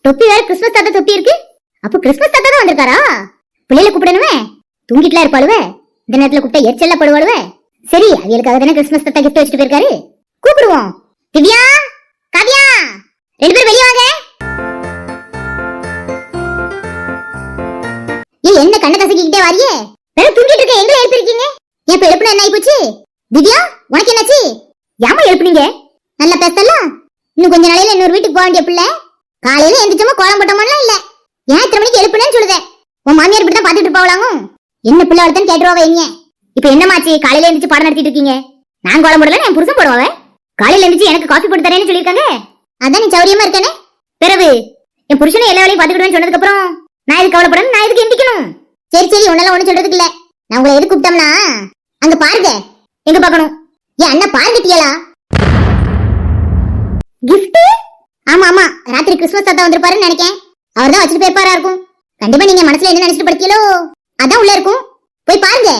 தொப்பி வேற கிறிஸ்மஸ் தாத்தா தொப்பி இருக்கு. அப்போ கிறிஸ்மஸ் தாத்தா தான் வந்திருக்காரா? பிள்ளைல கூப்பிடணுமே, தூங்கிட்டுலாம் இருப்பாளுவே. இந்த நேரத்துல கூப்பிட்டா எரிச்சல்ல படுவாளுவே. சரி, அவளுக்காக தானே கிறிஸ்மஸ் தாத்தா கிஃப்ட் வச்சுட்டு போயிருக்காரு, கூப்பிடுவோம். திவ்யா, காவியா, 2 பேரும் வெளிய வாங்க. என்ன கண்ண கசக்கிட்டே வாரியே? வேற தூங்கிட்டு இருக்க, எங்க எழுப்பிருக்கீங்க? ஏன் இப்ப எழுப்புன என்ன ஆயி போச்சு? திவ்யா, உனக்கு என்னாச்சு? யாமா எழுப்புனீங்க? நல்லா பேசலாம். இன்னும் கொஞ்ச நாளையில இன்னொரு வீட்டுக்கு போக வேண்டிய பிள்ளை. காலையில எந்திரிச்சோமா கோலம் போட்டோமாலாம் இல்ல. ஏன் இத்தனை மணிக்கு எழுப்புனேன்னு சொல்லுதே? உன் மாமியார் இப்படி தான் பாத்துட்டு போகலாங்க. என்ன பிள்ளை வளர்த்தன்னு கேட்டுருவாங்க. என்ன இப்ப என்னமாச்சு? காலையில எந்திரிச்சு பாடம் நடத்திட்டு இருக்கீங்க. நான் கோலம் போடல, என் புருஷன் போடுவாங்க. காலையில எந்திரிச்சு எனக்கு காஃபி போட்டு தரேன்னு சொல்லியிருக்காங்க. அதான் நீ சௌரியமா இருக்கானே. பிறகு என் புருஷனை எல்லா வேலையும் பாத்துக்கிடுவேன்னு சொன்னதுக்கு அப்புறம் நான் எதுக்கு கவலைப்படணும்? நான் எதுக்கு எந்திக்கணும்? சரி சரி, உன்னால ஒண்ணு சொல்றதுக்கு இல்ல. நான் உங்களை எதுக்கு கூப்பிட்டோம்னா, அங்க பாருங்க. எங்க பாக்கணும்? ஏன் அண்ணா பாருங்கட்டியலா கிஃப்ட்? ஆமா ஆமா, ராத்திரி கிறிஸ்மஸ் தாத்தா வந்திருப்பாருன்னு நினைக்கேன். அவர் தான் வச்சுட்டு போயிருப்பாரா இருக்கும். கண்டிப்பா நீங்க மனசுல என்ன நினைச்சிட்டு படுத்தீங்களோ அதான் உள்ள இருக்கும். போய் பாருங்க.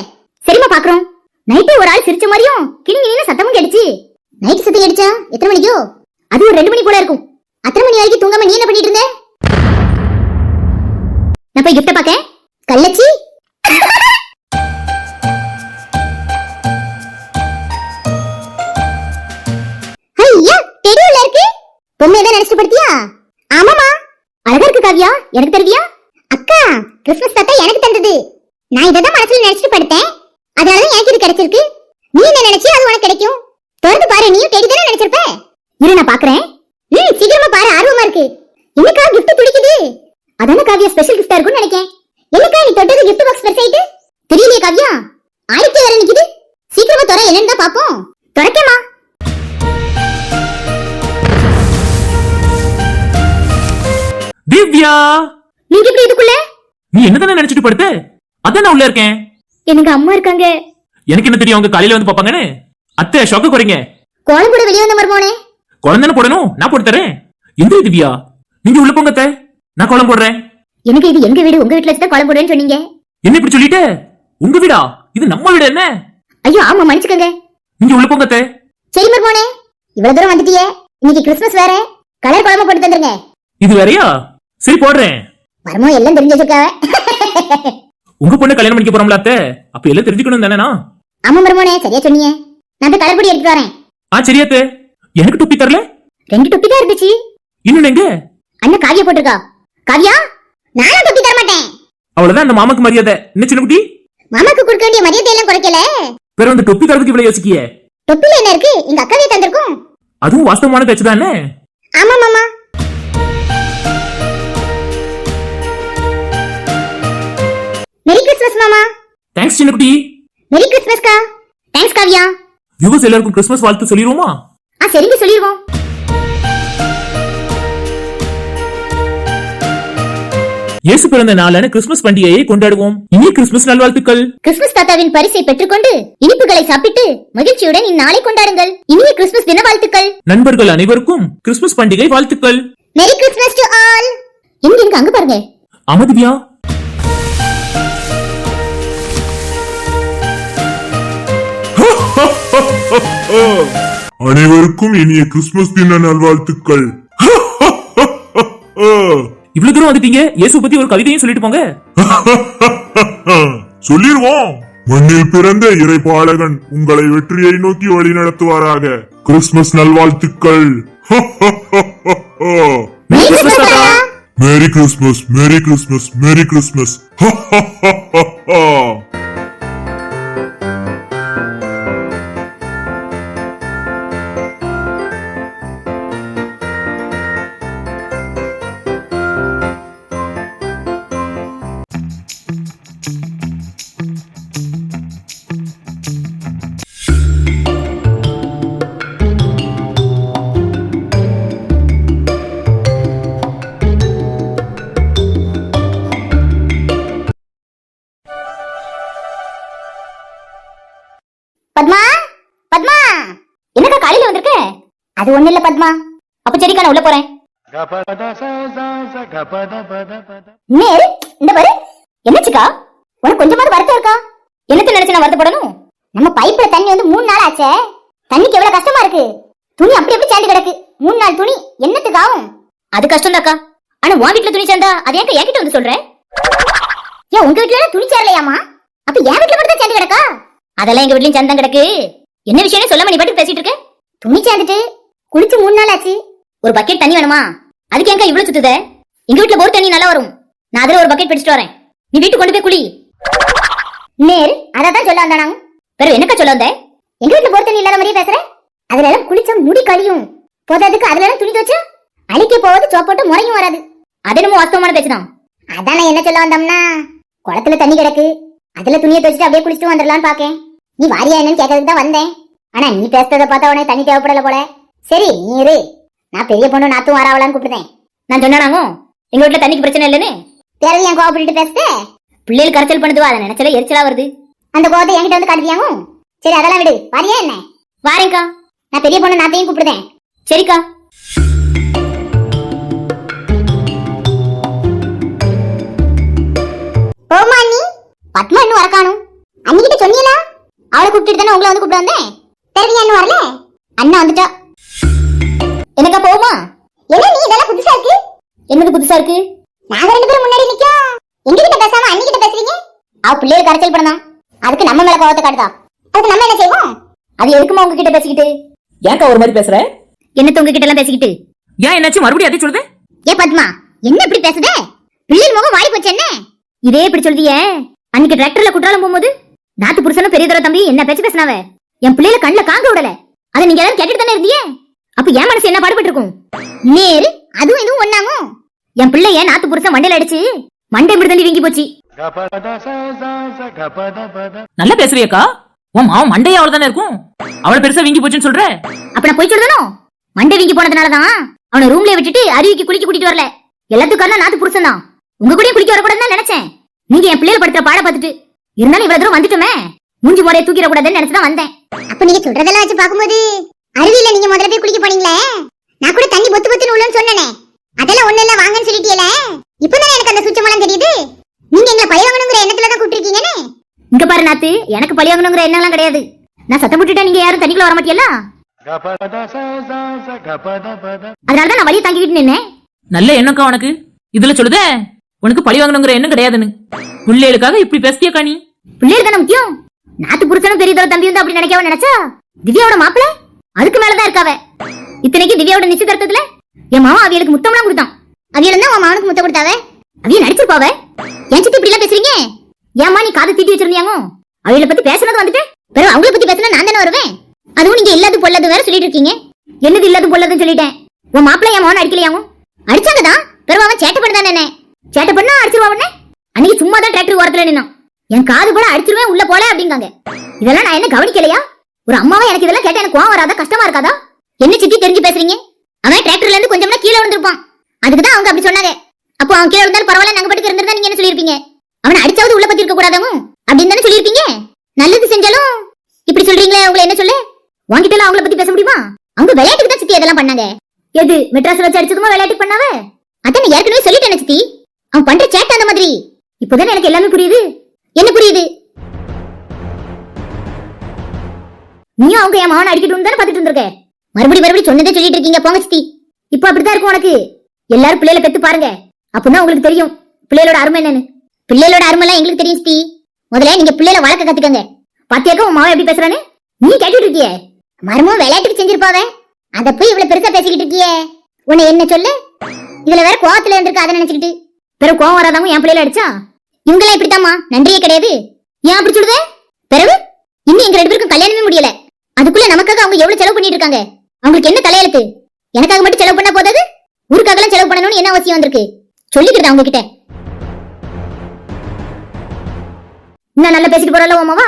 சரிமா, பாக்குறோம். நைட்டு ஒரு ஆள் சிரிச்ச மாதிரியும் கிணிங்கின்னு சத்தமும் கேட்டுச்சு. நைட் சத்தம் கேட்டுச்சா? எத்தனை மணிக்கோ? அது ஒரு 2 மணி போல இருக்கும். அத்தனை மணி வரைக்கும் தூங்காம நீ என்ன பண்ணிட்டு இருந்த? நான் போய் கிஃப்ட பாக்க. கள்ளச்சி, ஐயா டெடி உள்ள இருக்கு. பொம்மை ஏதா நினைச்சு படுத்தியா? ஆமாமா, அழகா இருக்கு காவியா. எனக்கு தருவியா? அக்கா, கிறிஸ்மஸ் தாத்தா எனக்கு தந்தது. நான் இதை தான் மனசுல நினைச்சிட்டு படுத்தேன். அதனாலதான் எனக்கு இது கிடைச்சிருக்கு. நீ என்ன நினைச்சு அது உனக்கு கிடைக்கும். தொடர்ந்து பாரு, நீயும் டெடி தானே நினைச்சிருப்ப. இரு நான் பாக்குறேன். சீக்கிரமா பாரு, ஆர்வமா இருக்கு. என்னக்கா கிஃப்ட் துடிக்குது? அதான காவியா ஸ்பெஷல் கிஃப்டா இருக்கும்னு நினைக்கேன். என்னக்கா நீ தொட்டது கிஃப்ட் பாக்ஸ் பெருசாயிட்டு தெரியலையே காவியா. ஆயிரத்தி வேற நிக்குது. சீக்கிரமா தொற, என்னன்னு தான் பாப்போம். தொடக்கமா? திவ்யா, நீங்க எப்படி இதுக்குள்ள? நீ என்னதானே நினைச்சிட்டு படுத்த? அதான் நான் உள்ள இருக்கேன். எனக்கு அம்மா இருக்காங்க. எனக்கு என்ன தெரியும் அவங்க காலையில வந்து பாப்பாங்கன்னு? அத்தை ஷாக்கு குறைங்க. கோலம் போட வெளியே வந்த மருமோனே. கோலம் தானே போடணும், நான் போட்டு தரேன். எந்த திவ்யா, நீங்க உள்ள போங்க அத்தை, நான் கோலம் போடுறேன். எனக்கு இது எங்க வீடு, உங்க வீட்டுல வச்சுதான் கோலம் போடுறேன்னு சொன்னீங்க. என்ன இப்படி சொல்லிட்ட? உங்க வீடா? இது நம்ம வீடு என்ன? ஐயோ ஆமா, மன்னிச்சுக்கங்க. நீங்க உள்ள போங்க அத்தை. சரி மருமோனே, இவ்வளவு தூரம் வந்துட்டியே. இன்னைக்கு கிறிஸ்மஸ் வேற, கலர் கோலமா போட்டு தந்துருங்க. இது வேறயா? சரி போடுறேன். மருமோ எல்லாம் தெரிஞ்சு வச்சிருக்காவ. உங்க பொண்ணு கல்யாணம் பண்ணிக்க போறோம்ல அத்தை, அப்ப எல்லாம் தெரிஞ்சுக்கணும் தானேனா? ஆமா மருமோனே, சரியா சொன்னீங்க. நான் அந்த கலர் பொடி எடுத்துட்டு வரேன். சரி அத்தை. எனக்கு டொப்பி தரல? 2 டொப்பி தான் இருந்துச்சு. இன்னும் எங்க? அண்ணா காவியா போட்டிருக்கா. காவியா, நானும் டொப்பி தர மாட்டேன். அவ்வளவுதான் அந்த மாமாக்கு மரியாதை. என்ன சின்ன குட்டி? மாமாக்கு கொடுக்க வேண்டிய மரியாதை எல்லாம் குறைக்கல. வேற அந்த டொப்பி தரதுக்கு இவ்வளவு யோசிக்கிய? தொப்பில என்ன இருக்கு? எங்க அக்காவே தந்திருக்கும். அதுவும் வாஸ்தவமான பேச்சு தானே? ஆமா மாமா. மேரி கிறிஸ்மஸ் மாமா. தேங்க்ஸ் சின்ன குட்டி. மேரி கிறிஸ்மஸ் கா. தேங்க்ஸ் காவியா. வியூவர்ஸ் எல்லாருக்கும் கிறிஸ்மஸ் வாழ்த்து சொல்லிடுவோமா? சரிங்க, சொல்லிடுவோம். இயேசு பிறந்த நாளான கிறிஸ்மஸ் பண்டிகையை கொண்டாடுவோம். இனிய கிறிஸ்மஸ் நல்வாழ்த்துக்கள். கிறிஸ்மஸ் தாத்தாவின் பரிசை பெற்றுக்கொண்டு இனிப்புகளை சாப்பிட்டு மகிழ்ச்சியுடன் இந்நாளை கொண்டாடுங்கள். இனிய கிறிஸ்மஸ் தின வாழ்த்துக்கள். நண்பர்கள் அனைவருக்கும் கிறிஸ்மஸ் பண்டிகை வாழ்த்துக்கள். Merry Christmas to all. எங்க அங்க பாருங்க. அமதியா, அனைவருக்கும் இனிய கிறிஸ்துமஸ் தின நல்வாழ்த்துக்கள். இவ்வளவு தூரம் வந்துட்டீங்க, இயேசு பத்தி ஒரு கவிதையும் சொல்லிட்டு போங்க. சொல்லிடுவோம். மண்ணில் பிறந்த இறைபாலகன் உங்களை வெற்றியை நோக்கி வழி நடத்துவாராக. கிறிஸ்துமஸ் நல்வாழ்த்துக்கள். மேரி கிறிஸ்துமஸ், மேரி கிறிஸ்துமஸ், மேரி கிறிஸ்துமஸ். பத்மா, பத்மா, என்னக்கா காலையில வந்திருக்க? அது ஒண்ணு இல்ல பத்மா. அப்ப சரிக்கா, நான் உள்ள போறேன். இந்த பாரு, என்னச்சுக்கா? உனக்கு கொஞ்சமாவது வருத்தம் இருக்கா? என்னத்த நினைச்சு நான் வருத்தப்படணும்? நம்ம பைப்ல தண்ணி வந்து 3 நாள் ஆச்சே. தண்ணிக்கு எவ்வளவு கஷ்டமா இருக்கு. துணி அப்படி எப்படி சேர்ந்து கிடக்கு. 3 நாள் துணி என்னத்துக்கு ஆகும்? அது கஷ்டம் தாக்கா. ஆனா உன் வீட்டுல துணி சேர்ந்தா அது ஏன் என்கிட்ட வந்து சொல்ற? ஏன் உங்க வீட்டுல துணி சேரலையாமா? அப்ப என் வீட்டுல மட்டும் தான் சேர்ந்து கிடக்கா? அதெல்லாம் எங்க வீட்லயும் சேர்ந்தான் கிடக்கு. என்ன விஷயம்னு சொல்லாம நீ பாட்டுக்கு பேசிட்டு இருக்க? துணி சேர்ந்துட்டு குளிச்சு 3 நாள் ஆச்சு. ஒரு பக்கெட் தண்ணி வேணுமா? அதுக்கு ஏங்க இவ்வளவு சுத்துத? எங்க வீட்டுல போர் தண்ணி நல்லா வரும். நான் அதுல ஒரு பக்கெட் பிடிச்சிட்டு வரேன். நீ வீட்டுக்கு கொண்டு போய் குளி. நேரு அததான் சொல்ல வந்தானா? வேற என்னக்கா சொல்ல வந்த? எங்க வீட்டுல போர் தண்ணி இல்லாத மாதிரியே பேசுற? அதுல எல்லாம் குளிச்சா முடி கழியும். போதாதுக்கு அதுல எல்லாம் துணி துவச்சு அழிக்க போவது சோப்போட்டு முறையும் வராது. அது என்னமோ வாஸ்தவமான பேச்சுதான். அதான் நான் என்ன சொல்ல வந்தோம்னா, குளத்துல தண்ணி கிடக்கு, அதுல துணியை துவச்சிட்டு அப்படியே குளிச்சுட்டு வந்துடலான்னு பாக்கேன். நீ வாரியா என்னன்னு கேட்கறதுக்கு தான் வந்தேன். ஆனா நீ பேசுறத பார்த்தா உனக்கு தண்ணி தேவைப்படல போல. சரி நீ இரு, நான் பெரிய பொண்ணு நாத்தும் வாராவலான்னு கூப்பிடுதேன். நான் சொன்னாங்க எங்க வீட்டுல தண்ணிக்கு பிரச்சனை இல்லைன்னு. பிறகு என் கோவப்பட்டு பேசுத பிள்ளைகள் கரைச்சல் பண்ணுதுவா, அதை நினைச்சாலே எரிச்சலா வருது. அந்த கோவத்தை என்கிட்ட வந்து காட்டுவியாங்க. சரி அதெல்லாம் விடு, வாரியா என்ன? வாரேங்க்கா. நான் பெரிய பொண்ணு நாத்தையும் கூப்பிடுதேன். சரிக்கா. ஓமா அண்ணி, பத்மா இன்னும் வரக்கானும். அன்னிக்கிட்ட சொன்னீங்களா? அவளை கூப்பிட்டு தானே உங்களை வந்து கூப்பிட்டு வந்தேன். தெரிவியா இன்னும் வரல? அண்ணா வந்துட்டா. எனக்கா போகுமா? என்ன நீ இதெல்லாம் புதுசா இருக்கு? என்னது புதுசா இருக்கு? நாங்க 2 பேரும் முன்னாடி நிக்கோம். எங்ககிட்ட பேசாம அன்னிக்கிட்ட பேசுறீங்க? அவ பிள்ளைகள் கரைச்சல் பண்ணலாம், அதுக்கு நம்ம மேல கோவத்தை காட்டுதா. அதுக்கு நம்ம என்ன செய்வோம்? அது எதுக்குமா உங்ககிட்ட பேசிக்கிட்டு? ஏன்க்கா ஒரு மாதிரி பேசுற? என்னத்த உங்ககிட்ட எல்லாம் பேசிக்கிட்டு? ஏன் என்னாச்சு மறுபடியும் அதே சொல்லுது? ஏ பத்மா, என்ன இப்படி பேசுதே? பிள்ளைகள் முகம் வாடி போச்சு என்ன? இதே இப்படி சொல்லுதியே. அன்னைக்கு டிராக்டர்ல குற்றாலம் போகும்போது நாத்து புருஷனும் பெரிய தர தம்பி என்ன பேச்சு பேசினாவ? என் பிள்ளைல கண்ணுல காங்க விடல. அதை நீங்க எல்லாரும் கேட்டுட்டு தானே இருந்தீங்க. அப்ப என் மனசு என்ன பாடுபட்டு இருக்கும்? நேரு அதுவும் இதுவும் ஒண்ணாமோ? என் பிள்ளை ஏன் நாத்து புருஷன் மண்டையில அடிச்சு மண்டை இப்படி தள்ளி வீங்கி போச்சு. நல்லா பேசுறியக்கா. உன் மாவன் மண்டையே அவள் தானே இருக்கும். அவளை பெருசா வீங்கி போச்சுன்னு சொல்ற? அப்ப நான் போய் சொல்றனோ? மண்டை வீங்கி போனதுனாலதான் அவனை ரூம்ல விட்டுட்டு அருவிக்கு குளிக்க கூட்டிட்டு வரல. எல்லாத்துக்கும் காரணம் நாத்து புருஷன் தான். உங்க கூட குளிக்க வரக்கூடாதுன்னு நினைச்சேன். நீங்க என் பிள்ளைகள் படுத்துற பாட பார்த்துட்டு இருந்தாலும் இவ்வளவு தூரம் வந்துட்டுமே, மூஞ்சி முறையை தூக்கிட கூடாதுன்னு நினைச்சுதான் வந்தேன். அப்ப நீங்க சொல்றதெல்லாம் வச்சு பாக்கும்போது அருவியில நீங்க முதல்ல போய் குளிக்க போனீங்களே, நான் கூட தண்ணி பொத்து பொத்துன்னு உள்ளன்னு சொன்னேனே, அதெல்லாம் ஒண்ணு இல்ல வாங்கன்னு சொல்லிட்டீல. இப்பதானே எனக்கு அந்த சுச்சமெல்லாம் தெரியுது. நீங்க எங்களை பழி வாங்கணுங்கிற எண்ணத்துலதான் கூப்பிட்டுருக்கீங்கன்னு. இங்க பாரு நாத்து, எனக்கு பழி வாங்கணுங்கிற எண்ணம் கிடையாது. நான் சத்தம் போட்டுட்டா நீங்க யாரும் தண்ணிக்குள்ள வர மாட்டியல்ல, அதனாலதான் நான் வழியை தாங்கிக்கிட்டு நின்னேன். நல்ல எண்ணக்கா உனக்கு. இதுல சொல்லுதே உனக்கு பழி வாங்கணுங்கிற எண்ணம் கிடையாதுன்னு. பிள்ளைகளுக்காக இப்படி பேசியக்கா நீ? பிள்ளைகள் தானே முக்கியம். நாத்து புருஷனும் பெரிய தர தம்பி வந்து அப்படி நினைக்காம நினைச்சா திவ்யாவோட மாப்பிள்ள அதுக்கு மேலதான் இருக்காவ. இத்தனைக்கு திவ்யாவோட நிச்சயதார்த்தத்துல என் மாமா அவியலுக்கு முத்தம்லாம் கொடுத்தான். அவியல தான் உன் மாவனுக்கு முத்தம் கொடுத்தாவ. அவிய நடிச்சிருப்பாவ. ஏன் சித்தி இப்படி எல்லாம் பேசுறீங்க? ஏமா நீ காது தீட்டி வச்சிருந்தியாங்க? அவியலை பத்தி பேசுனது வந்துட்டு பிறகு அவங்கள பத்தி பேசினா நான் தானே வருவேன். அதுவும் நீங்க இல்லாது பொல்லாது வேற சொல்லிட்டு இருக்கீங்க. என்னது இல்லாது பொல்லாதுன்னு சொல்லிட்டேன். உன் மாப்பிள்ள என் மாவன் அடிக்கலையாங்க? அடிச்சாங்கதான். பிறகு அவன் சேட்டை பண்ணதான் என்ன? சேட்டை பண்ணா அடிச்சிருவாவனே. அன்னைக்கு சும்மா தான் டிராக்டர் ஓரத்துல நின்னான். என் காது கூட அடிச்சிருவேன் உள்ள போல அப்படிங்காங்க. இதெல்லாம் நான் என்ன கவனிக்கலையா? ஒரு அம்மாவா எனக்கு இதெல்லாம் கேட்டா எனக்கு கோவம் வராதா, கஷ்டமா இருக்காதா? என்ன சித்தி தெரிஞ்சு பேசுறீங்க? அவன் டிராக்டர்ல இருந்து கொஞ்சம்னா கீழே விழுந்திருப்பான். அதுக்குதான் அவங்க அப்படி சொன்னாங்க. அப்போ அவன் கீழே விழுந்தாலும் பரவாயில்ல, நாங்க பட்டுக்கு இருந்திருந்தா நீங்க என்ன சொல்லிருப்பீங்க? அவனை அடிச்சாவது உள்ள பத்தி இருக்க கூடாதாங்க அப்படின்னு தானே சொல்லிருப்பீங்க. நல்லது செஞ்சாலும் இப்படி சொல்றீங்களே, உங்களை என்ன சொல்ல? வாங்கிட்டு அவங்கள பத்தி பேச முடியுமா? அவங்க விளையாட்டுக்கு தான் சித்தி அதெல்லாம் பண்ணாங்க. எது மெட்ராஸ்ல வச்சு அடிச்சதுமா விளையாட்டுக்கு பண்ணாவ? அதான் ஏற்கனவே சொல்லிட்டேன் சித்தி. அவன் பண்ற சேட்டை அந்த மாதிரி. இப்போதான் எனக்கு எல்லாமே புரியுது. என்ன புரியுது? நீயும் அவங்க என் மாவனை அடிக்கட்டும் தானே பாத்துட்டு இருந்திருக்க. மறுபடியும் சொன்னதே சொல்லிட்டு இருக்கீங்க. போங்க சித்தி. இப்ப அப்படித்தான் இருக்கும் உனக்கு. எல்லாரும் பிள்ளைகளை பெத்து பாருங்க, அப்பதான் உங்களுக்கு தெரியும் பிள்ளைகளோட அருமை என்னன்னு. பிள்ளைகளோட அருமை எல்லாம் எங்களுக்கு தெரியும் சித்தி. முதல்ல நீங்க பிள்ளைகளை வளர்க்க கத்துக்கங்க. பாத்தியாக்க உன் மாவன் எப்படி பேசுறானு நீ கேட்டுட்டு இருக்கிய. மருமும் விளையாட்டுக்கு செஞ்சிருப்பாவே, அத போய் இவ்வளவு பெருசா பேசிக்கிட்டு இருக்கியே. உன்னை என்ன சொல்லு? இதுல வேற கோவத்துல இருந்திருக்க, அதை நினைச்சுக்கிட்டு பிறகு கோவம் வராதவங்க என் பிள்ளைல அடிச்சா இவங்கெல்லாம் இப்படித்தாமா, நன்றியே கிடையாது. ஏன் அப்படி சொல்லுதே? பிறகு இன்னும் எங்க 2 பேருக்கும் கல்யாணமே முடியல. அதுக்குள்ள நமக்காக அவங்க எவ்வளவு செலவு பண்ணிட்டு இருக்காங்க. அவங்களுக்கு என்ன தலையெழுத்து? எனக்காக மட்டும் செலவு பண்ணா போதாது, ஊருக்காக எல்லாம் செலவு பண்ணணும்னு என்ன அவசியம் வந்திருக்கு? சொல்லிக்கிட்டு அவங்க கிட்ட இன்னும் நல்லா பேசிட்டு போறல உமாவா.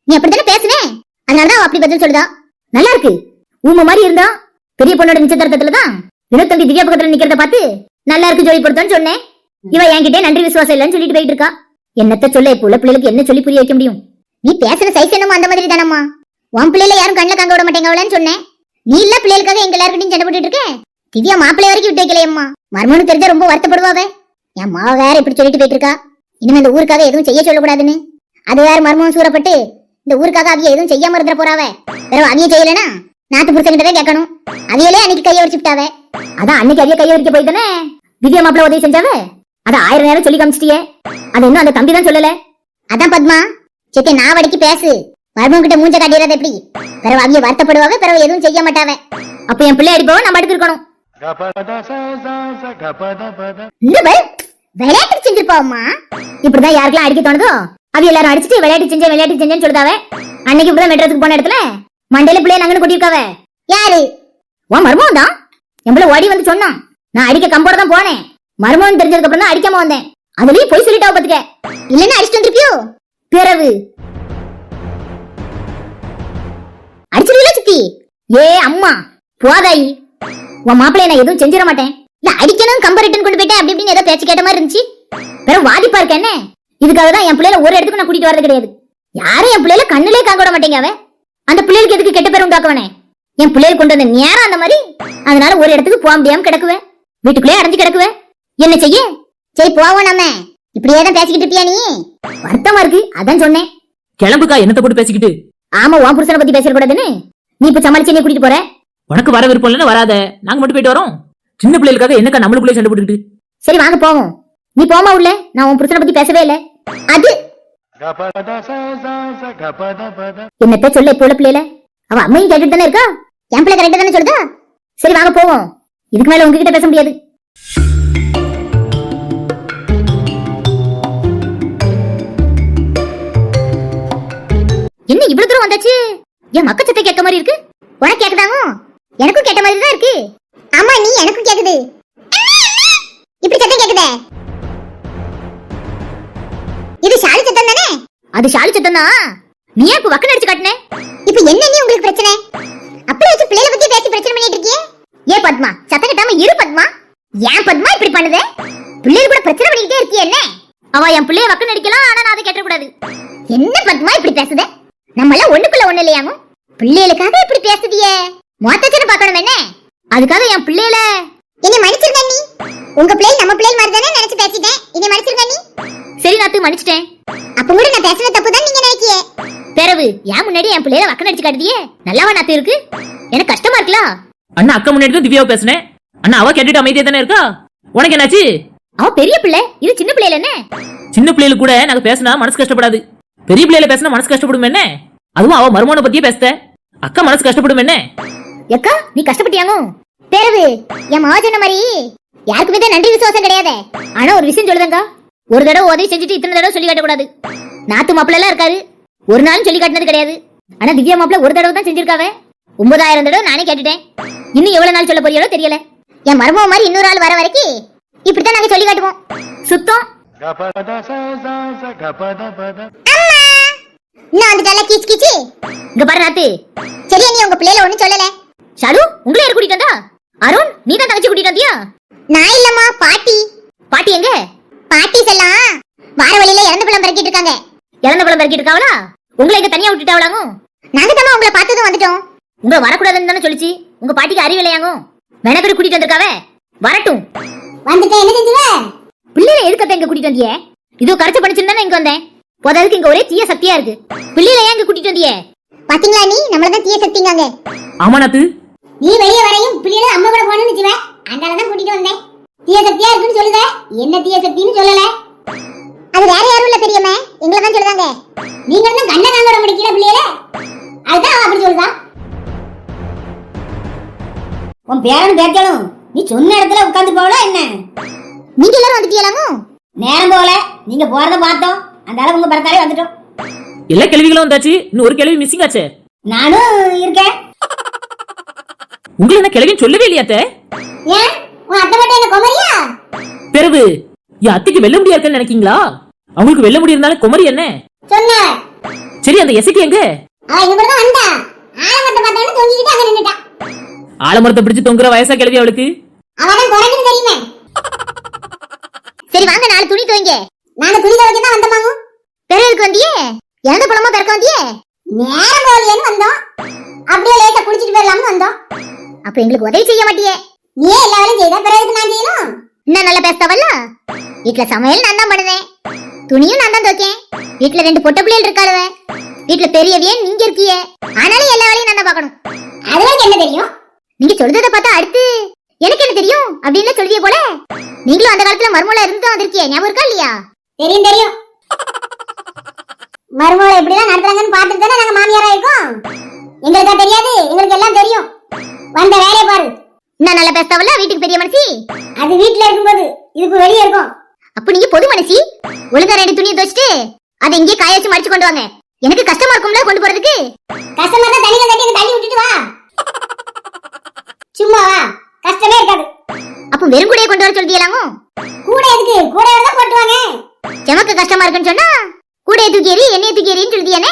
நீ அப்படித்தானே பேசுவேன், அதனாலதான் அப்படி பதில் சொல்லுதா. நல்லா இருக்கு. ஊமை மாதிரி இருந்தா பெரிய பொண்ணோட நிச்சயதார்த்தத்துலதான் வினோத்தம்பி திவ்யா பக்கத்துல நிக்கிறத பார்த்து நல்லா இருக்கு ஜோடி பொறுத்தான்னு சொன்னேன். இவ என்கிட்ட நன்றி விசுவாசம் இல்லன்னு சொல்லிட்டு போயிட்டு இருக்கா. என்னத்த சொல்ல, இப்ப உள்ள பிள்ளைகளுக்கு என்ன சொல்லி புரிய வைக்க முடியும்? நீ பேசுற சைஸ் என்னமோ அந்த மாதிரி தானம்மா. உன் பிள்ளைல யாரும் கண்ணில் கங்க விட மாட்டேங்கன்னு சொன்னேன். நீ இல்ல பிள்ளைகளுக்காக எங்க எல்லாருக்கிட்டையும் சண்டை போட்டுட்டு இருக்க. திவ்யா மாப்பிள்ளை வரைக்கும் விட்டு வைக்கலையம்மா. மர்மனு தெரிஞ்சா ரொம்ப வருத்தப்படுவாவே. என் மாவ வேற இப்படி சொல்லிட்டு போயிட்டு இருக்கா. இனிமே இந்த ஊருக்காக எதுவும் செய்ய சொல்லக்கூடாதுன்னு. அது வேற மர்மம் சூறப்பட்டு இந்த ஊருக்காக அவிய எதுவும் செய்யாம இருந்துற போறாவே. வேற அவிய செய்யலனா நாட்டு புருஷன்கிட்டதான் கேட்கணும். அவியலே அன்னைக்கு கையை வச்சுட்டாவே. அதான் அன்னைக்கு அவிய கையை வச்சு போயிட்டானே திவ்யா மாப்பிள்ள உதவி செஞ்சாவே அத 1000 நேரம் சொல்லி காமிச்சிட்டியே. அது இன்னும் அந்த தம்பி தான் சொல்லல. அதான் பத்மா, சேக்கே நான் வடிக்கு பேசு. மருமகன் கிட்ட மூஞ்ச காட்டிடுறது எப்படி? பிறகு அவிய வருத்தப்படுவாங்க, பிறகு எதுவும் செய்ய மாட்டாவே. அப்ப என் பிள்ளை அடிப்பவன் நம்ம அடுத்து இருக்கணும். இந்த விளையாட்டு செஞ்சிருப்பாவம்மா. இப்படிதான் யாருக்கெல்லாம் அடிக்க தோணுதோ அவ எல்லாரும் அடிச்சுட்டு விளையாட்டு செஞ்சேன்னு சொல்லுதாவே. அன்னைக்கு இப்படிதான் மெட்ராஸுக்கு போன இடத்துல மண்டையில பிள்ளைய நாங்கன்னு கூட்டியிருக்காவே. யாரு? உன் மருமகன் தான். என் பிள்ளை ஓடி வந்து சொன்னான். நான் அடிக்க கம்போட தான் போனேன். மருமகன் தெரிஞ்சதுக்கு அப்புறம் தான் அடிக்காம வந்தேன். அதுலயும் போய் சொல்லிட்டாவ பாத்துக்க. இல்லன்னா அடிச்சுட்டு வந்திருப்பியோ. பிறவு அடிச்சிருவீங்களா சித்தி? ஏ அம்மா போதாயி, உன் மாப்பிள்ளைய நான் எதுவும் செஞ்சிட மாட்டேன். இல்ல அடிக்கணும் கம்ப ரிட்டன் கொண்டு போயிட்டேன் அப்படி இப்படின்னு ஏதோ பேச்சு கேட்ட மாதிரி இருந்துச்சு. பிறகு வாதிப்பா இருக்க என்ன? இதுக்காக தான் என் பிள்ளைல ஒரு இடத்துக்கு நான் கூட்டிட்டு வரது கிடையாது. யாரும் என் பிள்ளைல கண்ணுலே காங்க விட மாட்டேங்க. அவ அந்த பிள்ளைகளுக்கு எதுக்கு கெட்ட பேர் உண்டாக்குவனே? என் பிள்ளைகள் கொண்டு வந்த நேரம் அந்த மாதிரி. அதனால ஒரு இடத்துக்கு போக முடியாம கிடக்குவேன். வீட்டுக்குள்ளே அடைஞ்சு கிடக்குவேன். என்ன செய்ய? சரி போவோம் நம்ம. இப்படியே தான் பேசிக்கிட்டு இருப்பியா நீ? வருத்தமா இருக்கு அதான் சொன்னேன். கிளம்புக்கா, என்னத்தை போட்டு பேசிக்கிட்டு. ஆமா, உன் புருஷனை பத்தி பேச கூடாதுன்னு நீ இப்ப சமாளிச்சு நீ கூட்டிட்டு போற. உனக்கு வர விருப்பம் இல்லைன்னு வராத, நாங்க மட்டும் போயிட்டு வரோம். சின்ன பிள்ளைகளுக்காக என்னக்கா நம்மளுக்குள்ளே சண்டை போட்டுக்கிட்டு. சரி வாங்க போவோம். நீ போமா உள்ள, நான் உன் புருஷனை பத்தி பேசவே இல்லை. அது என்னத்த சொல்ல இப்ப உள்ள பிள்ளைல? அவ அம்மையும் கேட்டுட்டு தானே இருக்கா. என் பிள்ளை கரெக்டா தானே சொல்லுதா? சரி வாங்க போவோம். இதுக்கு மேல உங்ககிட்ட பேச முடியாது. என்ன இவ்வளவு தூரம் வந்தாச்சு? என் மக்க சத்தம் கேட்க மாதிரி இருக்கு. உனக்கு கேக்குதாங்க? எனக்கும் கேட்ட மாதிரி தான் இருக்கு. ஆமா, நீ எனக்கும் கேக்குது. இப்படி சத்தம் கேக்குதே, இது ஷாலி சத்தம் தானே? அது ஷாலி சத்தம் தான். நீ ஏன் இப்ப வக்கன அடிச்சு காட்டுனே? இப்ப என்ன நீ உங்களுக்கு பிரச்சனை? அப்படி வச்சு பிள்ளைகளை பத்தி பேசி பிரச்சனை பண்ணிட்டு இருக்கியே. ஏ பத்மா, சத்தம் கட்டாம இரு பத்மா. ஏன் பத்மா இப்படி பண்ணுதே? பிள்ளைகள் கூட பிரச்சனை பண்ணிக்கிட்டே இருக்கியே என்ன? அவ என் பிள்ளைய வக்கன அடிக்கலாம், ஆனா நான் அதை கேட்ட கூடாது. என்ன பத்மா இப்படி பேசுதே? நம்ம எல்லாம் ஒண்ணுக்குள்ள ஒண்ணு இல்லையாமோ? பிள்ளைகளுக்காக இப்படி பேசுதியே, மொத்தச்சனை பார்க்கணும் என்ன? அதுக்காக என் பிள்ளைல என்ன மன்னிச்சிருக்க நீ? உங்க பிள்ளை நம்ம பிள்ளை மாதிரி தானே நினைச்சு பேசிட்டேன். என்ன மன்னிச்சிருக்க நீ? சரி நாத்து, மன்னிச்சிட்டேன். அப்ப கூட நான் பேசுன தப்பு தான் நீங்க நினைக்கியே. பிறவு ஏன் முன்னாடி என் பிள்ளைய வக்கன அடிச்சு காட்டுதியே? நல்லாவா நாத்து இருக்கு? எனக்கு கஷ்டமா இருக்குல. அண்ணா அக்கா முன்னாடி தான் திவ்யாவை பேசுனேன். அண்ணா அவ கேட்டுட்டு அமைதியா தானே இருக்கா. உனக்கு என்னாச்சு? அவ பெரிய பிள்ளை, இது சின்ன பிள்ளைல என்ன? சின்ன பிள்ளைகள் கூட நாங்க பேசினா மனசு கஷ்டப்படாது. பெரிய பிள்ளைல பேசினா மனசு கஷ்டப்படும் என்ன? அதுவும் அவ மருமகனை பத்தியே பேசுத, அக்கா மனசு கஷ்டப்படும் என்ன? எக்கா நீ கஷ்டப்பட்டியாங்க? பிறவு என் மாவ சொன்ன மாதிரி யாருக்குமே தான் நன்றி விசுவாசம் கிடையாது. ஆனா ஒரு விஷயம் சொல்லுதங்க, ஒரு தடவை உதவி செஞ்சுட்டு இத்தனை தடவை சொல்லி காட்டக்கூடாது. நாத்து மாப்பிள்ள எல்லாம் இருக்காரு, ஒரு நாளும் சொல்லி காட்டினது கிடையாது. ஆனா திவ்யா மாப்பிள்ள ஒரு தடவை தான் செஞ்சிருக்காவே. 9000 தடவை நானே கேட்டுட்டேன். இன்னும் எவ்வளவு நாள் சொல்ல போறியோ தெரியல. என் மருமக மாதிரி இன்னொரு ஆள் வர வரைக்கும் இப்படித்தான் நாங்க சொல்லி காட்டுவோம். சுத்தம் இங்க பாரு நாத்து. சரி நீ உங்க பிள்ளைல ஒண்ணும் சொல்லல. ஷாலு உங்களை யார் கூட்டிட்டு வந்தா? அருண் நீ தான் தங்கச்சி கூட்டிட்டு வந்தியா? நான் இல்லம்மா, பாட்டி. பாட்டி எங்க? பாட்டி செல்லாம் வார வழியில இறந்த பழம் பறக்கிட்டு இருக்காங்க. இறந்த பழம் பறக்கிட்டு இருக்காவளா? உங்களை இங்க தனியா விட்டுட்டாவளாங்க? நாங்க தான் உங்களை பார்த்ததும் வந்துட்டோம். உங்களை வரக்கூடாதுன்னு தானே சொல்லிச்சு. உங்க பாட்டிக்கு அறிவு இல்லையாங்க? வேணா பேர் கூட்டிட்டு வந்திருக்காவே, வரட்டும். வந்துட்டேன். என்ன செஞ்சுவ? பிள்ளைல எதுக்கத்த இங்க கூட்டிட்டு வந்தியே? இதோ கரைச்ச பண்ணிச்சுன்னு இங்க வந்தேன். போதாதுக்கு இங்க ஒரே தீய சக்தியா இருக்கு. பிள்ளைல ஏன் இங்க கூட்டிட்டு வந்தியே? பாத்தீங்களா நீ நம்மளதான் தீய சக்திங்க. ஆமா நாத்து, நீ வெளிய வரையும் பிள்ளைல அம்மா கூட போணும்னு நினைச்சுவே. அதனால தான் கூட்டிட்டு வந்தேன். தீய சக்தியா இருக்குன்னு சொல்லுத. என்ன தீய சக்தின்னு சொல்லல. அது வேற யாரும் இல்ல பெரியம்மா, எங்களை தான் சொல்லுதாங்க. நீங்க தான் கண்ண காங்கோட முடிக்கல பிள்ளைல. அதுதான் அவ அப்படி சொல்லுதா. உன் பேரன் பேச்சாலும் நீ சொன்ன இடத்துல உட்கார்ந்து போவல என்ன? நீங்க எல்லாரும் வந்துட்டீங்களாங்க? நேரம் போல, நீங்க போறத பார்த்தோம். அதனால உங்க பரத்தாலே வந்துட்டோம். எல்லா கேள்விகளும் வந்தாச்சு. இன்னும் ஒரு கேள்வி மிஸ்ஸிங் ஆச்சே. நானும் இருக்கேன். உங்களை என்ன கேள்வின்னு சொல்லவே இல்லையாத்த? ஏன் உன் அத்தை மட்டும் என்ன குமரியா? பிறகு என் அத்தைக்கு வெல்ல முடியா இருக்குன்னு நினைக்கீங்களா? அவங்களுக்கு வெல்ல முடியிருந்தாலும் குமரி என்ன சொன்ன? சரி அந்த எசைக்கு எங்க? அவ இங்க தான் வந்தா. ஆலமரத்தை பார்த்தானே தொங்கிக்கிட்டு அங்க நின்னுட்டா. ஆலமரத்தை பிடிச்சு தொங்குற வயசா கிளவி அவளுக்கு. அவதான் குறைக்குது தெரியுமே. சரி வாங்க, நாலு துணி துவைங்க. நாங்க துணி துவைக்க தான் வந்தோமாங்க. பெரியலுக்கு வந்தியே? எந்த பழமா பெறக்க வந்தியே? நேரம் போலியேன்னு வந்தோம். அப்படியே லேட்டா குளிச்சிட்டு போயிடலாம்னு வந்தோம். அப்ப எங்களுக்கு உதவி செய்ய மாட்டியே? நீயே எல்லா வேலையும் செய்தா, பிறகு நான் செய்யணும். இன்னும் நல்லா பேசவல்ல. வீட்டுல சமையல் நான் தான் பண்ணுவேன், துணியும் நான் தான் துவைக்கேன். வீட்டுல 2 பொட்ட பிள்ளைகள் இருக்காளுவ. வீட்டுல பெரியவியே நீங்க இருக்கியே. ஆனாலும் எல்லா வேலையும் நான் தான் பார்க்கணும். அதெல்லாம் என்ன தெரியும்? நீங்க சொல்றத பார்த்தா அடுத்து எனக்கு என்ன தெரியும் அப்படின்னு சொல்லியே போல. நீங்களும் அந்த காலத்துல மர்மூல இருந்து தான் வந்திருக்கிய, ஞாபகம் இருக்கா இல்லையா? தெரியும் தெரியும். மர்மூல எப்படிலாம் நடத்துறாங்கன்னு பார்த்துட்டு தானே நாங்க மாமியாரா இருக்கோம். எங்களுக்கா தெரியாது, எங்களுக்கு எல்லாம் தெரியும். வந்த வேலையை பாரு. என்ன நல்லா பேசவல்ல வீட்டுக்கு பெரிய மனுஷி. அது வீட்டுல இருக்கும்போது, இதுக்கு வெளியே இருக்கும். அப்ப நீங்க பொது மனுஷி. ஒழுங்கா 2 துணியை துவைச்சிட்டு அதை இங்கே காய வச்சு மடிச்சு கொண்டு வாங்க. எனக்கு கஷ்டமா இருக்கும்ல கொண்டு போறதுக்கு. கஷ்டமா தான் தண்ணியில தட்டி தள்ளி விட்டுட்டு வா. சும்மா வா, கஷ்டமே இருக்காது. அப்ப வெறும் கூடையை கொண்டு வர சொல்லியலாமோ? கூட எதுக்கு? கூட தான் போட்டு வாங்க. செமக்கு கஷ்டமா இருக்குன்னு சொன்னா கூடையை தூக்கி எறி, எண்ணெயை தூக்கி எறின்னு சொல்லியானே.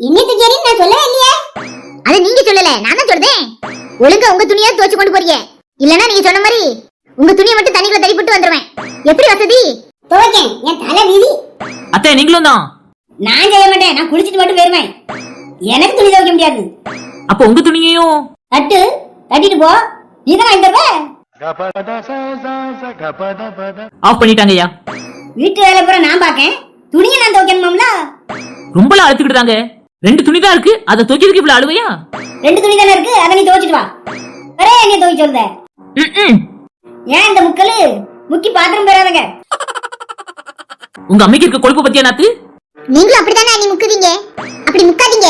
எண்ணெய் தூக்கி எறின்னு நான் சொல்லவே இல்லையே. அது நீங்க சொல்லல, நான் தான் சொல்றேன். ஒழுங்கா உங்க துணியை துவைச்சு கொண்டு போறீங்க. இல்லனா நீங்க சொன்ன மாதிரி உங்க துணியை மட்டும் தண்ணிக்குள்ள தள்ளி போட்டு வந்துருவேன். எப்படி வசதி? துவைக்கேன், என் தலை விதி. அத்தை நீங்களும் தான். நான் செய்ய மாட்டேன், நான் குளிச்சிட்டு மட்டும் போயிருவேன். எனக்கு துணி துவைக்க முடியாது. அப்ப உங்க துணியையும் தட்டிட்டு போ. நீ தான் வாங்கி தருவ. ஆஃப் பண்ணிட்டாங்க ஐயா. வீட்டு வேலை பூரா நான் பாக்கேன், துணியை நான் துவைக்கணும்ல. ரொம்பலாம் அழுத்துக்கிட்டாங்க. 2 துணி தான் இருக்கு, அதை துவைக்கிறதுக்கு இவ்வளவு அழுவையா? 2 துணி தானே இருக்கு, அதை நீ துவைச்சிட்டு வா. வேற என்ன துவைக்க சொல்ற? ஏன் இந்த முக்கலு முக்கி பாத்திரம் பெறாதங்க. உங்க அம்மைக்கு இருக்க கொழுப்பு பத்தியா நாத்து? நீங்களும் அப்படித்தானே நீ முக்குவீங்க. அப்படி முக்காதீங்க.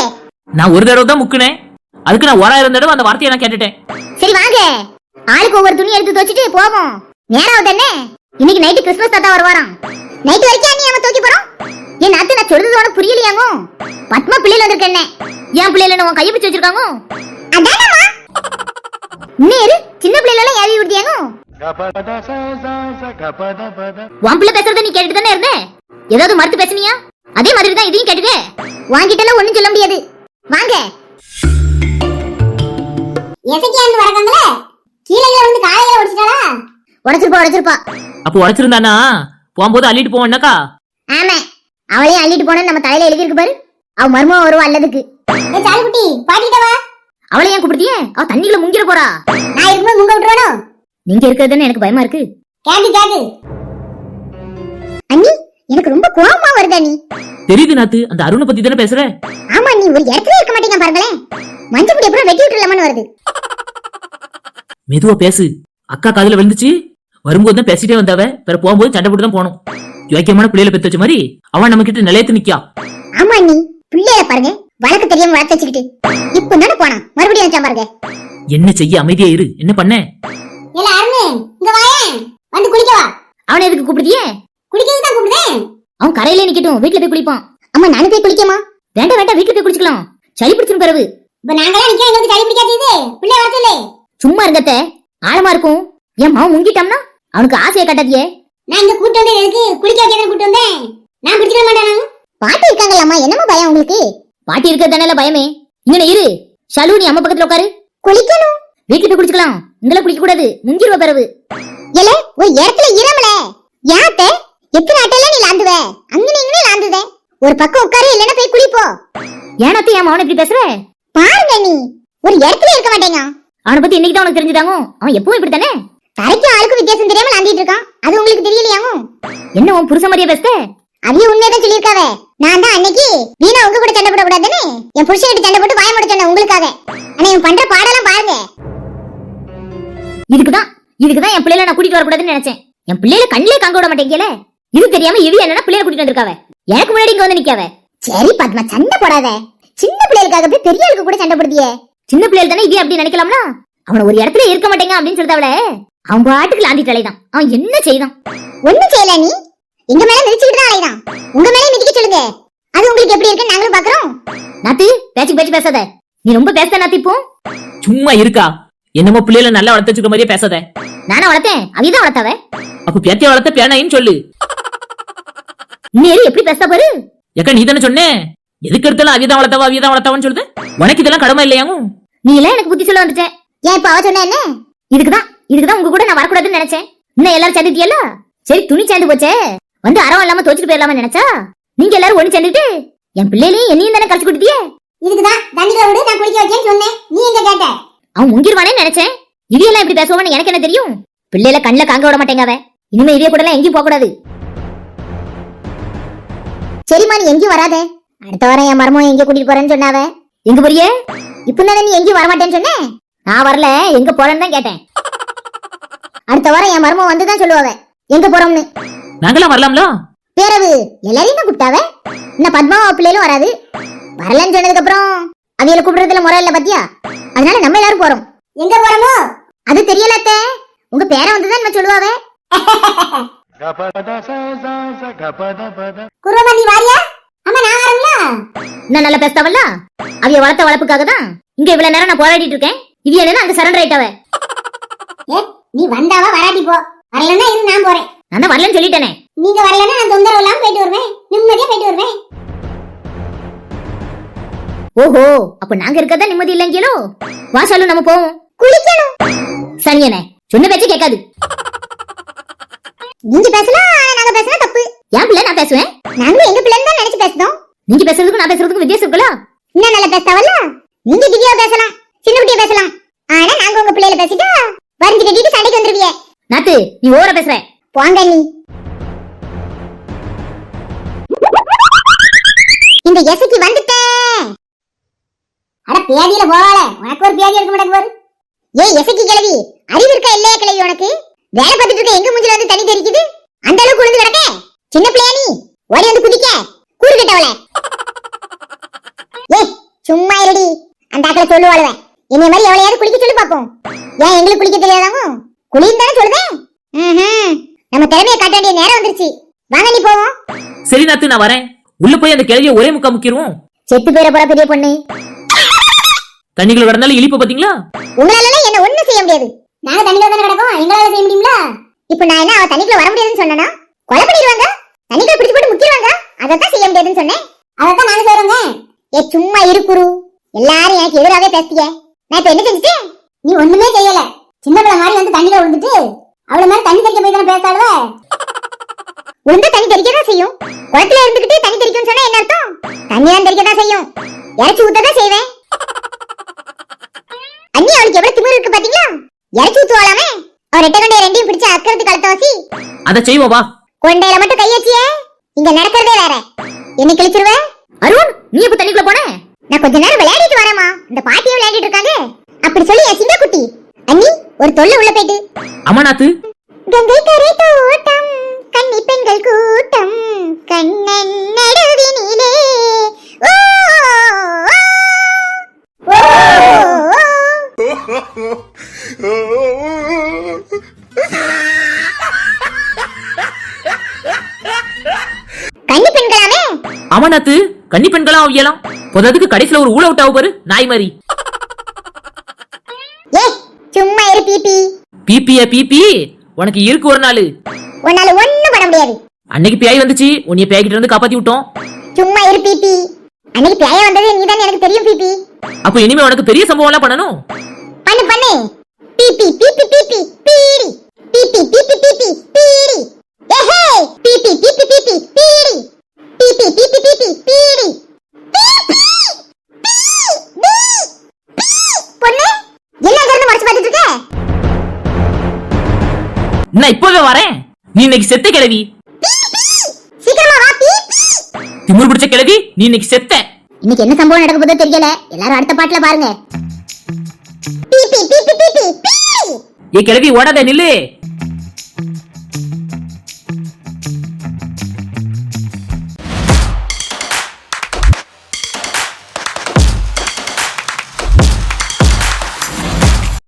நான் ஒரு தடவை தான் முக்குனேன், அதுக்கு நான் 1000 தடவை அந்த வார்த்தையை நான் கேட்டுட்டேன். சரி வாங்க, ஆளுக்கு ஒவ்வொரு துணி எடுத்து துவைச்சிட்டு போவோம். நேரம் தானே. இன்னைக்கு நைட்டு கிறிஸ்மஸ் தாத்தா வருவாராம். நைட் வரைக்கும் நீ அவன் துவைக்க போறோம். என் நாத்து நான் சொல்றது உனக்கு புரியலையாங்க? பத்மா பிள்ளைல வந்திருக்கேன். என் பிள்ளைல உன் கையை பிடிச்சு வச்சிருக்காங்க. அதானம்மா. நேரு சின்ன பிள்ளைல எல்லாம் ஏவி விடுதியாங்க. உன் பிள்ளை பேசுறத நீ கேட்டுட்டு தானே இருந்த. ஏதாவது மறுத்து பேசுனியா? அதே மாதிரி தான் இதையும் கேட்டுக்க. வாங்கிட்டல ஒண்ணும் சொல்ல முடியாது. வாங்க. எசக்கியாந்து வரகங்களே. கீழே வந்து காலையில உடைச்சிட்டாளா? உடைச்சிருப்பா. அப்ப உடைச்சிருந்தானா போகும்போது அள்ளிட்டு போவோம்னாக்கா? ஆமா, அவளையும் அள்ளிட்டு போன நம்ம தலையில எழுதி இருக்கு பாரு. அவ மர்மம் வருவா அல்லதுக்கு. ஏய் சாலுக்குட்டி, பாட்டிட்ட வா. அவளை ஏன் கூப்பிடுதியே? அவ தண்ணிக்குள்ள முங்கிர போறா. நான் இருக்கும்போது முங்க விட்டுறனோ? நீங்க இருக்கிறதுன்னு எனக்கு பயமா இருக்கு. கேக்கு. அண்ணி, எனக்கு ரொம்ப கோவமா வருதா நீ. தெரியுது நாத்து, அந்த அருணை பத்தி தானே பேசுற. ஆமா, நீ ஒரு இடத்துல இருக்க மாட்டீங்க பாருங்களேன். மஞ்சள் முடி அப்புறம் வெட்டி விட்டுறலாமன்னு வருது. மெதுவா பேசு. அக்கா காதுல விழுந்துச்சு. வரும்போது தான் பேசிட்டே வந்தாவ, பிற போகும்போது சண்டை போட்டு தான் போனோம். யோக்கியமான பிள்ளையில பெத்து வச்ச மாதிரி அவன் நம்ம கிட்ட நிலையத்து நிக்கா. ஆமா நீ பிள்ளைய பாருங்க, வழக்கு தெரியாம வளர்த்து வச்சுக்கிட்டு இப்ப தானே போனா, மறுபடியும் வச்சா பாருங்க. என்ன செய்ய, அமைதியா இரு. என்ன பண்ண? வந்து குளிக்க வா. அவனை எதுக்கு கூப்பிடுதியே? குளிக்கிறதுக்கு தான் கூப்பிடுறேன். அவன் கரையிலே நிக்கட்டும், வீட்டுல போய் குளிப்பான். அம்மா நானும் போய் குளிக்கமா? வேண்டாம் வீட்டுல போய் குளிச்சுக்கலாம். சளி பிடிச்சும் பிறகு. இப்ப நாங்களாம் நிக்க, எங்களுக்கு சளி பிடிக்காது. பிள்ளை வரச்சலே சும்மா இருங்கத்த, ஆழமா இருக்கும். என் மாவன் முங்கிட்டாம்னா அவனுக்கு ஆசையை கட்டாதியே. நான் இங்க கூட்டு வந்தேன், எதுக்கு குளிக்க வைக்க கூட்டு வந்தேன். நான் பிடிச்சிட மாட்டேன். பாட்டி இருக்காங்களாமா, என்னமா பயம் உங்களுக்கு? பாட்டி இருக்கிறதானே பயமே. இங்க இரு, ஷலு நீ அம்மா பக்கத்துல உட்காரு. குளிக்கணும், வீட்டுல போய் குளிச்சுக்கலாம். இங்கெல்லாம் குளிக்க கூடாது, முங்கிருவ பிறகு. ஏல ஒரு இடத்துல இரமல யாத்த எத்தனை ஆட்டல நீ லாந்துவ, அங்க நீங்க லாந்துத. ஒரு பக்கம் உட்காரு, இல்லனா போய் குளிப்போ. ஏனத்த என் மவனை இப்படி பேசுற? பாருங்க நீ ஒரு இடத்துல இருக்க மாட்டேங்க. அவனை பத்தி இன்னைக்கு தான் உனக்கு தெரிஞ்சுதாங்க. அவன் எப்பவும் இப்படி தானே. தரைக்கும் ஆளுக்கு வித்தியாசம் தெரியாம லாந்திட்டு இருக்கான். அது உங்களுக்கு தெரியலையாங்க? என்ன உன் புருஷ மாதிரியே பேசுத? அதையும் உண்மையதான் சொல்லியிருக்காவ. நான் தான் அன்னைக்கு வீணா உங்க கூட சண்டை போட கூடாதுன்னு என் புருஷன் கிட்ட சண்டை போட்டு வாய மூட சொன்னேன் உங்களுக்காக. ஆனா இவன் பண்ற பாடலாம் பாருங்க. இதுக்குதான் என் பிள்ளைல நான் கூட்டிட்டு வரக்கூடாதுன்னு நினைச்சேன். என் பிள்ளைல கண்ணிலே காங்க விட மாட்டேங்கல. இது தெரியாம இவி என்னன்னா பிள்ளைய கூட்டிட்டு வந்திருக்காவ. எனக்கு முன்னாடி இங்க வந்து நிக்காவ. சரி பத்மா, சண்டை போடாத. சின்ன பிள்ளைகளுக்காக போய் பெரிய ஆளுக்கு கூட சண்டை போடுதியே. சின்ன பிள்ளைகள் தானே இவி அப்படி நினைக்கலாம்னா. அவன ஒரு இடத்துல இருக்க மாட்டேங்க அப்படின்னு சொல்லிட்டாவல. அவன் பாட்டுக்கு லாந்திட்டு அலைதான். அவன் என்ன செய்தான்? ஒண்ணு செய்யல. நீ எங்க மேல மிதிச்சுக்கிட்டு தான் அலைதான். உங்க மேல மிதிக்க சொல்லுங்க, அது உங்களுக்கு எப்படி இருக்குன்னு நாங்களும் பாக்குறோம். நாத்து பேச்சு பேசாத. நீ ரொம்ப பேசுத நாத்து. இப்போ சும்மா இருக்கா? என்னமோ பிள்ளைல நல்லா வளர்த்து வச்சுக்க மாதிரியே பேசாத. நானா வளர்த்தேன், அவிதான் வளர்த்தாவ. அப்ப பேத்திய வளர்த்த பேனாயின்னு சொல்லு. நேரு எப்படி பேச பாரு. ஏக்கா நீ தானே சொன்னே, எதுக்கு எடுத்தாலும் அவிதான் வளர்த்தாவான்னு சொல்லுது. உனக்கு இதெல்லாம் கடமை இல்லையாவும்? நீ எல்லாம் எனக்கு புத்தி சொல்ல வந்துட்ட. ஏன் இப்ப அவ சொன்ன என்ன? இதுக்குதான் உங்க கூட நான் வரக்கூடாதுன்னு நினைச்சேன். இன்னும் எல்லாரும் சேர்ந்துட்டியல்ல. சரி துணி சேர்ந்து போச்சே, வந்து அறம் இல்லாம தோச்சிட்டு போயிடலாம நினைச்சா நீங்க எல்லாரும் ஒண்ணு சேர்ந்துட்டு என் பிள்ளையிலையும் என்னையும் தானே கழிச்சு கொடுத்தியே. இதுக்குதான் தண்ணில விடு, நான் குளிக்க வைக்கேன்னு சொன்னேன். நீ எங்க கேட்ட? அவன் முங்கிருவானே நினைச்சேன். இவியெல்லாம் இப்படி பேசுவான்னு எனக்கு என்ன தெரியும்? பிள்ளைல கண்ணுல காங்க விட மாட்டேங்க அவ. இனிமே இவிய கூட எல்லாம் எங்கேயும் போக கூடாது. சரிம்மா, நீ எங்கேயும் வராத. அடுத்த வாரம் என் மரமும் எங்க கூட்டிட்டு போறேன்னு சொன்னாவ. எங்க போறியே? இப்பதானே நீ எங்கேயும் வரமாட்டேன்னு சொன்ன. நான் வரல, எங்க போறேன்னு தான் கேட்டேன். அடுத்த வாரம் என் மருமகன் வந்து தான் சொல்லுவாவ எங்க போறோம்னு. நாங்களாம் வரலாம்ல? பேரவு எல்லாரையும் தான் கூப்பிட்டாவ. இன்னும் பத்மாவா பிள்ளைகளும் வராது. வரலன்னு சொன்னதுக்கு அப்புறம் அவியல கூப்பிடுறதுல முறை இல்ல பாத்தியா? அதனால நம்ம எல்லாரும் போறோம். எங்க போறோமோ அது தெரியல அத்தை. உங்க பேரை வந்துதான் நம்ம சொல்லுவாவ. குருவமா நீ வாரியா? அம்மா நான் வரல. இன்னும் நல்லா பேசுதாவல்ல? அவிய வளர்த்த வளர்ப்புக்காக தான் இங்க இவ்வளவு நேரம் நான் போராடிட்டு இருக்கேன். இது என்னன்னா அங்க சரண்டர் ஆயிட்டாவ. நீ வந்தாவா வராட்டி போ. வரலன்னா இரு நான் போறேன். நான் வரலன்னு சொல்லிட்டேனே. நீங்க வரலன்னா நான் தொந்தரவு இல்லாம போயிட்டு வருவேன். நிம்மதியா போயிட்டு வருவேன். ஓஹோ, அப்ப நாங்க இருக்கதா நிம்மதி இல்லங்கீலோ? வாசாலு நம்ம போவோம். குளிக்கணும். சனியனே சொன்ன பேச்சு கேட்காது. நீங்க பேசலாம், நாங்க பேசினா தப்பு. என் பிள்ளை நான் பேசுவேன். நாங்களும் எங்க பிள்ளைன்னு தான் நினைச்சு பேசுறோம். நீங்க பேசுறதுக்கும் நான் பேசுறதுக்கும் வித்தியாசம் இருக்குல்ல? இன்னும் நல்லா பேசாவல்ல? நீங்க திவ்யாவை பேசலாம், சின்ன குட்டியை பேசலாம். ஆனா நாங்க உங்க பிள்ளையில பேசிட்டா வரைஞ்சு கட்டிட்டு சண்டைக்கு வந்துருவிய. நாத்து நீ ஓவரா பேசுற. போங்க நீ. இந்த எசைக்கு வந்துட்டேன். அட பேதியில போவாள, உனக்கு ஒரு பேதி இருக்க மாட்டேங்க பாரு. ஏய் எசைக்கு கிழவி, அறிவு இருக்கா இல்லையா கிழவி உனக்கு? வேலை பார்த்துட்டு இருக்க எங்க மூஞ்சில வந்து தண்ணி தெரிக்குது? அந்த அளவுக்கு உழுந்து கிடக்க சின்ன பிள்ளையா நீ? ஓடி வந்து குதிக்க கூறு கட்டவள. ஏய் சும்மா இருடி. அந்த ஆக்களை சொல்லுவாளுவேன். என்னைய மாதிரி எவ்வளையாவது குளிக்க சொல்லி பாப்போம். ஏன் எங்களுக்கு குளிக்க தெரியாதாங்க? குளின்னு தானே சொல்லுவேன். நம்ம திறமையை காட்ட வேண்டிய நேரம் வந்துருச்சு. வாங்க நீ போவோம். சரி நாத்து, நான் வரேன். உள்ள போய் அந்த கிழவிய ஒரே முக்கா முக்கிருவோம். செத்து போயிட போற பெரிய பொண்ணு. தண்ணிக்குள்ள கிடந்தாலும் இழிப்ப பாத்தீங்களா? உங்களால என்ன ஒண்ணும் செய்ய முடியாது. நாங்க தண்ணிக்குள்ள தானே கிடக்கோம், எங்களால செய்ய முடியும்ல? இப்ப நான் என்ன அவ தண்ணிக்குள்ள வர முடியாதுன்னு சொன்னேனா? கொலை பண்ணிடுவாங்க, தண்ணிக்குள்ள பிடிச்சு போட்டு முக்கிடுவாங்க. அதான் செய்ய முடியாதுன்னு சொன்னேன். அதான் நாங்க செய்றோங்க. ஏ சும்மா இரு குரு. எல்லாரும் எனக்கு எதிராவே பேசுறீங்க. நான் இப்ப என்ன செஞ்சுட்டேன்? நீ ஒண்ணுமே செய்யல. சின்ன பிள்ளை மாதிரி வந்து தண்ணியில விழுந்துட்டு அவள மாதிரி தண்ணி தெறிக்க போய் தானே பேசாளுவ. விழுந்தா தண்ணி தெறிக்கதான் செய்யும். குளத்துல இருந்துகிட்டு தண்ணி தெறிக்கும்னு சொன்னா என்ன அர்த்தம்? தண்ணி தான் தெறிக்கதான் செய்யும். இறைச்சி ஊத்ததான் செய்வேன். அண்ணி அவளுக்கு எவ்வளவு திமிரு இருக்கு பாத்தீங்களா? இறைச்சி ஊத்துவாளாமே. அவர் ரெட்டை கொண்டைய ரெண்டையும் பிடிச்சு அக்கறது கலத்தவாசி. அத செய்வோம் வா. கொண்டையில மட்டும் கையச்சியே. இங்க நடக்கிறதே வேற. என்ன கிழிச்சிருவ? அருண் நீ இப்ப தண்ணிக்குள்ள போன? நான் கொஞ்ச நேரம் விளையாடிட்டு வரேமா. இந்த பாட்டியை விளையாடிட்டு இருக்காங்க. அப்படி சொல்லி என் சின்ன குட்டி அண்ணி ஒரு தொல்லை உள்ள போயிட்டு. அமனாத்து கங்கை கரை தோட்டம் கன்னி பெண்கள் கூட்டம் கண்ணன் நடுவினிலே கன்னி பெண்களாமே. அமனாத்து கன்னி பெண்களா அவியலாம். பொததுக்கு கடைசில ஒரு ஊழ விட்டாவு பாரு நாய் மாதிரி. ஏ சும்மா இரு பிபி. பிபி உனக்கு இருக்கு ஒரு நாள். உன்னால ஒண்ணும் பண்ண முடியாது. அன்னைக்கு பேய் வந்துச்சு, உன்னைய பேய்கிட்ட இருந்து காப்பாத்தி விட்டோம். சும்மா இரு பிபி. அன்னைக்கு பேய வந்தது நீதான் எனக்கு தெரியும் பிபி. அப்ப இனிமே உனக்கு பெரிய சம்பவம் எல்லாம் பண்ணணும். பண்ணு பண்ணு. பிபி பிபி பிபி பீடி. பிபி பிபி பிபி பீடி. ஏஹே பிபி பிபி பிபி பீடி. பிபி பிபி பிபி பீடி. பொண்ணு என்ன கறந்து மறைச்சு பார்த்துட்டு இருக்க? நான் இப்பவே வரேன். நீ இன்னைக்கு செத்த கிழவி. சீக்கிரமா வா பிபி. திமிரு பிடிச்ச கிழவி, நீ இன்னைக்கு செத்த. இன்னைக்கு என்ன சம்பவம் நடக்க போதோ தெரியல. எல்லாரும் அடுத்த பாட்டுல பாருங்க. பிபி பிபி பிபி பீடி. ஏ கிழவி ஓடாத நில்லு.